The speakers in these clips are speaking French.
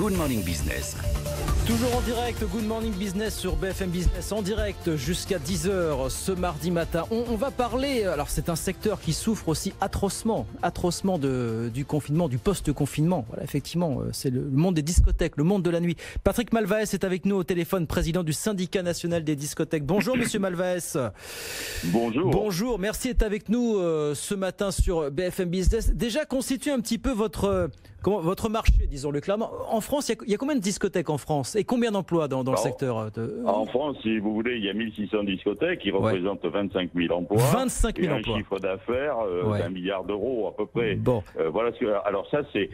Good Morning Business. Toujours en direct, Good Morning Business sur BFM Business, en direct jusqu'à 10h ce mardi matin. On va parler, alors c'est un secteur qui souffre aussi atrocement du confinement, du post-confinement. Voilà, effectivement, c'est le monde des discothèques, le monde de la nuit. Patrick Malvaès est avec nous au téléphone, président du syndicat national des discothèques. Bonjour monsieur Malvaès. Bonjour. Bonjour, merci d'être avec nous ce matin sur BFM Business. Déjà, constitue un petit peu votre marché, disons-le clairement. En France, il y a combien de discothèques en France et combien d'emplois dans le secteur En France, si vous voulez, il y a 1600 discothèques qui représentent 25 000 emplois. 25 000 et emplois. Un chiffre d'affaires d'1 milliard d'euros à peu près. Bon. Voilà alors ça, c'est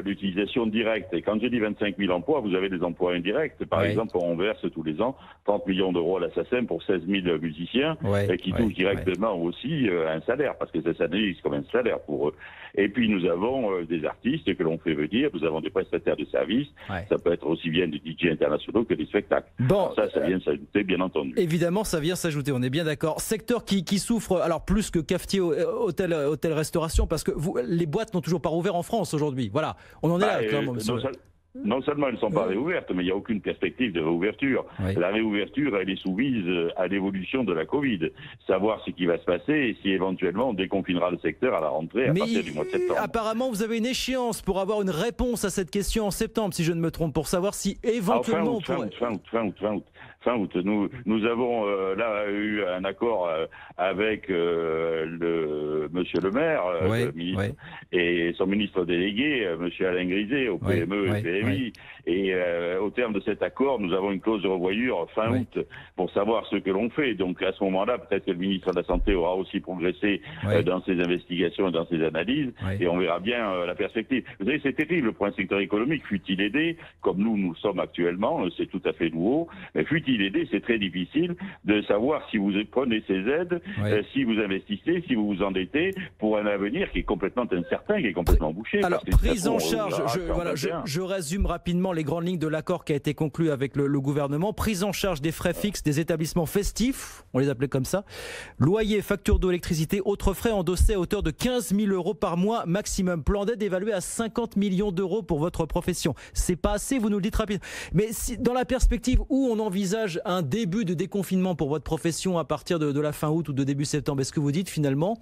l'utilisation directe. Et quand je dis 25 000 emplois, vous avez des emplois indirects. Par exemple, on verse tous les ans 30 millions d'euros à la SACEM pour 16 000 musiciens qui touchent directement aussi un salaire, parce que ça s'analyse comme un salaire pour eux. Et puis nous avons des artistes que l'on fait venir, nous avons des prestataires de services, ça peut être aussi bien des DJ internationaux que des spectacles. Bon, alors ça vient s'ajouter, bien entendu. Évidemment, ça vient s'ajouter, on est bien d'accord. Secteur qui souffre, alors plus que cafetier, hôtel, restauration, parce que les boîtes n'ont toujours pas rouvert en France aujourd'hui. Voilà, on en est là, clairement, monsieur. Non seulement elles ne sont pas réouvertes, mais il n'y a aucune perspective de réouverture. La réouverture, elle est soumise à l'évolution de la Covid. Savoir ce qui va se passer et si éventuellement on déconfinera le secteur à la rentrée à partir du mois de septembre. Apparemment, vous avez une échéance pour avoir une réponse à cette question en septembre, si je ne me trompe, pour savoir si éventuellement... Fin août. Nous avons là eu un accord avec monsieur le maire, le ministre, et son ministre délégué, monsieur Alain Griset, au PME et PMI. Et au terme de cet accord, nous avons une clause de revoyure fin août pour savoir ce que l'on fait. Donc à ce moment-là, peut-être que le ministre de la Santé aura aussi progressé dans ses investigations et dans ses analyses, et on verra bien la perspective. Vous savez, c'est terrible pour un secteur économique, fut-il aidé, comme nous sommes actuellement, c'est tout à fait nouveau, mais fut-il aidé, c'est très difficile de savoir si vous prenez ces aides, si vous investissez, si vous vous endettez pour un avenir qui est complètement incertain, qui est complètement bouché. Alors, prise en charge, je résume rapidement les grandes lignes de l'accord qui a été conclu avec le gouvernement. Prise en charge des frais fixes des établissements festifs, on les appelait comme ça. Loyer, facture d'eau, électricité, autres frais endossés à hauteur de 15 000 euros par mois maximum. Plan d'aide évalué à 50 millions d'euros pour votre profession. C'est pas assez, vous nous le dites rapidement. Mais si, dans la perspective où on envisage un début de déconfinement pour votre profession à partir de la fin août ou de début septembre, est-ce que vous dites finalement,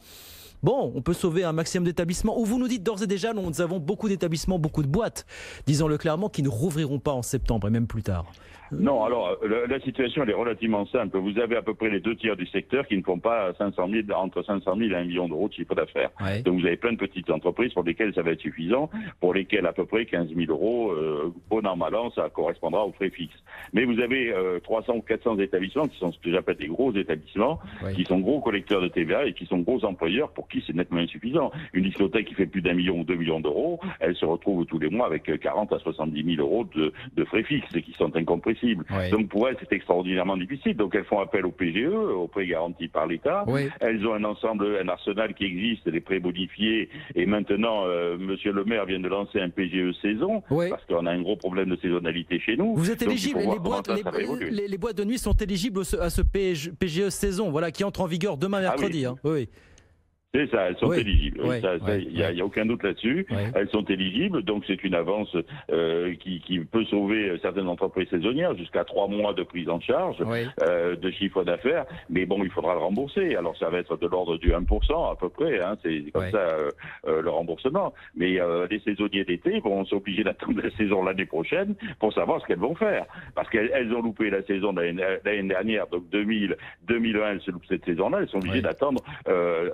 bon, on peut sauver un maximum d'établissements, ou vous nous dites d'ores et déjà, nous avons beaucoup d'établissements, beaucoup de boîtes, disons-le clairement, qui ne rouvriront pas en septembre et même plus tard? Non, alors la situation elle est relativement simple. Vous avez à peu près les 2 tiers du secteur qui ne font pas entre 500 000 et 1 million d'euros de chiffre d'affaires. Donc vous avez plein de petites entreprises pour lesquelles ça va être suffisant, pour lesquelles à peu près 15 000 euros, bon an mal an, ça correspondra aux frais fixes. Mais vous avez 300 ou 400 établissements qui sont ce que j'appelle des gros établissements, qui sont gros collecteurs de TVA et qui sont gros employeurs pour qui c'est nettement insuffisant. Une discothèque qui fait plus d'1 million ou 2 millions d'euros, elle se retrouve tous les mois avec 40 à 70 000 euros de frais fixes qui sont incompressibles. Donc pour elles, c'est extraordinairement difficile. Donc elles font appel au PGE, aux prêts garantis par l'État. Elles ont un arsenal qui existe, les prêts bonifiés. Et maintenant, monsieur le maire vient de lancer un PGE saison, parce qu'on a un gros problème de saisonnalité chez nous. Vous êtes éligible, les boîtes de nuit sont éligibles à ce PGE saison, voilà, qui entre en vigueur demain mercredi. C'est ça, elles sont éligibles. Il n'y a aucun doute là-dessus. Elles sont éligibles, donc c'est une avance qui peut sauver certaines entreprises saisonnières jusqu'à 3 mois de prise en charge de chiffre d'affaires. Mais bon, il faudra le rembourser. Alors ça va être de l'ordre du 1% à peu près. C'est comme ça le remboursement. Mais les saisonniers d'été vont s'obliger d'attendre la saison l'année prochaine pour savoir ce qu'elles vont faire. Parce qu'elles ont loupé la saison l'année dernière, donc 2001, elles se loupent cette saison-là. Elles sont obligées d'attendre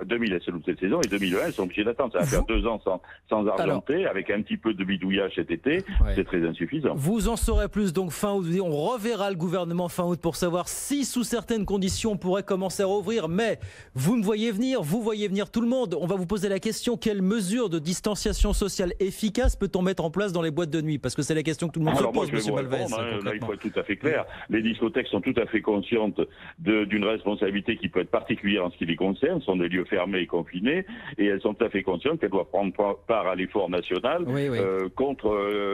2000, elles se loupent cette saison, et 2001, elles sont obligées d'attendre. Ça va faire 2 ans sans argenter, avec un petit peu de bidouillage cet été. C'est très insuffisant. Vous en saurez plus donc fin août. On reverra le gouvernement fin août pour savoir si, sous certaines conditions, on pourrait commencer à rouvrir. Mais vous me voyez venir, vous voyez venir tout le monde. On va vous poser la question, quelles mesures de distanciation sociale efficaces peut-on mettre en place dans les boîtes de nuit? Parce que c'est la question que tout le monde se pose, monsieur Malvaès. Là, il faut être tout à fait clair. Les discothèques sont tout à fait conscientes d'une responsabilité qui peut être particulière en ce qui les concerne. Ce sont des lieux fermés et confinées et elles sont tout à fait conscientes qu'elles doivent prendre part à l'effort national contre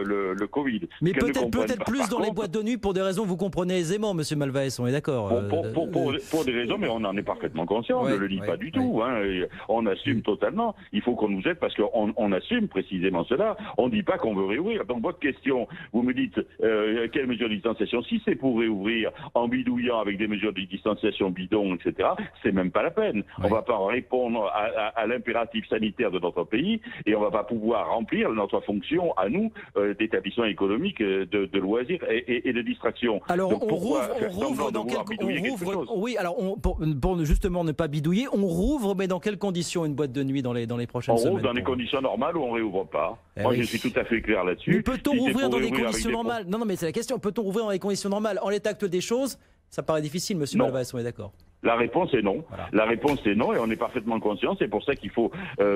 le Covid. Mais peut-être plus dans les boîtes de nuit pour des raisons que vous comprenez aisément, Monsieur Malvaes, on est d'accord. Pour des raisons, mais on en est parfaitement conscient, on ne le nie pas du tout. Hein, on assume totalement. Il faut qu'on nous aide parce qu'on assume précisément cela. On ne dit pas qu'on veut réouvrir. Donc votre question, vous me dites quelles mesures de distanciation? Si c'est pour réouvrir en bidouillant avec des mesures de distanciation bidon, etc., c'est même pas la peine. On ne va pas répondre à l'impératif sanitaire de notre pays et on ne va pas pouvoir remplir notre fonction à nous d'établissement économique de loisirs et de distraction. Alors donc, on rouvre dans quelles pour justement ne pas bidouiller, on rouvre mais dans quelles conditions une boîte de nuit dans les prochaines semaines? On rouvre dans des conditions normales ou on réouvre pas. Moi je suis tout à fait clair là-dessus. Mais peut-on rouvrir dans des conditions normales? Non mais c'est la question, peut-on rouvrir dans des conditions normales? En l'état actuel des choses, ça paraît difficile, Monsieur Malvaes, on est d'accord? La réponse est non. Voilà. La réponse est non et on est parfaitement conscient. C'est pour ça qu'il faut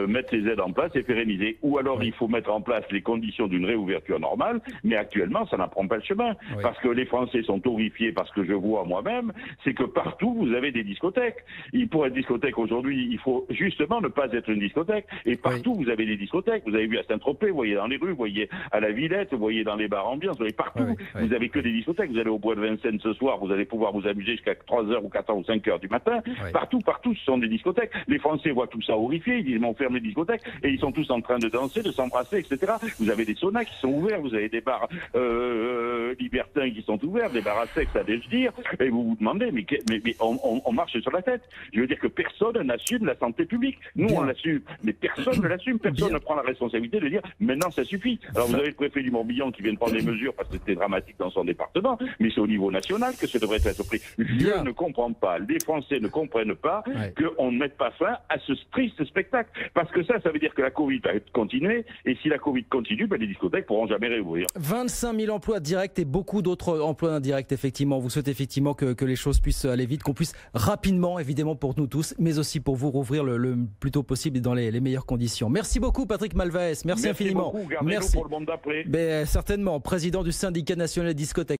mettre ces aides en place et pérenniser. Ou alors il faut mettre en place les conditions d'une réouverture normale. Mais actuellement, ça n'en prend pas le chemin. Parce que les Français sont horrifiés parce que je vois moi-même, c'est que partout vous avez des discothèques. Pour être discothèque aujourd'hui, il faut justement ne pas être une discothèque. Et partout vous avez des discothèques. Vous avez vu à Saint-Tropez, vous voyez dans les rues, vous voyez à la Villette, vous voyez dans les bars ambiance, vous voyez partout. Vous avez que des discothèques. Vous allez au Bois de Vincennes ce soir, vous allez pouvoir vous amuser jusqu'à 3h ou 4h ou 5h du matin. Partout, ce sont des discothèques. Les Français voient tout ça horrifié, ils disent on ferme les discothèques et ils sont tous en train de danser, de s'embrasser, etc. Vous avez des saunas qui sont ouverts, vous avez des bars libertins qui sont ouverts, des bars à sexe à dire, et vous vous demandez mais on marche sur la tête. Je veux dire que personne n'assume la santé publique. Nous on l'assume, mais personne ne l'assume, personne ne prend la responsabilité de dire maintenant ça suffit. Alors vous avez le préfet du Morbihan qui vient de prendre des mesures parce que c'était dramatique dans son département, mais c'est au niveau national que ça devrait être pris. Je ne comprends pas, les Français ne comprennent pas qu'on ne mette pas fin à ce triste spectacle. Parce que ça veut dire que la Covid va continuer, et si la Covid continue, les discothèques ne pourront jamais réouvrir. 25 000 emplois directs et beaucoup d'autres emplois indirects, effectivement. Vous souhaitez effectivement que les choses puissent aller vite, qu'on puisse rapidement, évidemment pour nous tous, mais aussi pour vous, rouvrir le plus tôt possible et dans les meilleures conditions. Merci beaucoup Patrick Malvaes, merci infiniment. Merci beaucoup, gardez-nous pour le monde d'après. Certainement, président du syndicat national des discothèques.